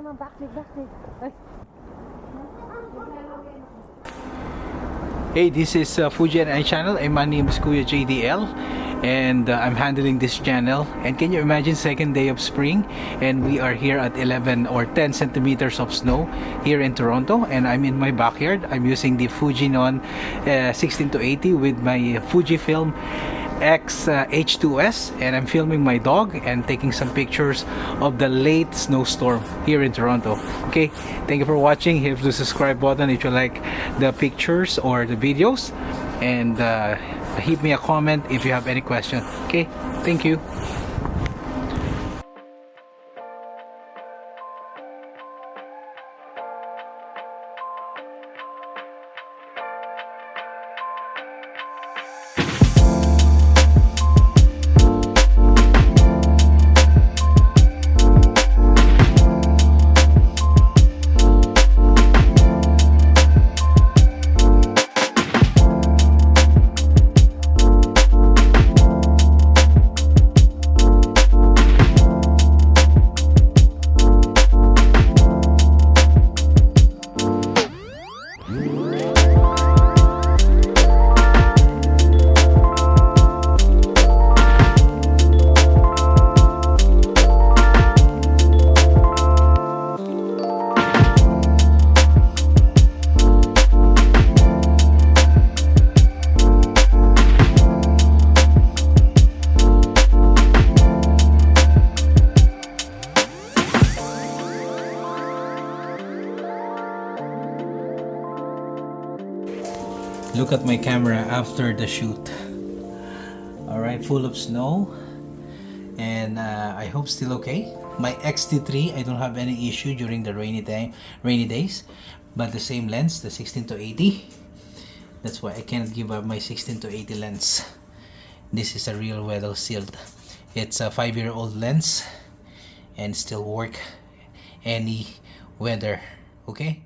Hey, this is Fuji and I channel, and my name is Kuya JDL, and I'm handling this channel. And can you imagine, second day of spring, and we are here at 11 or 10 centimeters of snow here in Toronto, and I'm in my backyard. I'm using the Fuji 16-80 with my Fujifilm X-H2s, and I'm filming my dog and taking some pictures of the late snowstorm here in Toronto. Okay, thank you for watching. Hit the subscribe button if you like the pictures or the videos, and hit me a comment if you have any question. Okay, thank you. Look at my camera after the shoot. Alright, full of snow, and I hope still okay. My X-T3, I don't have any issue during the rainy days, but the same lens, the 16-80, that's why I cannot give up my 16-80 lens. This is a real weather sealed. It's a 5-year-old lens and still work any weather. Okay.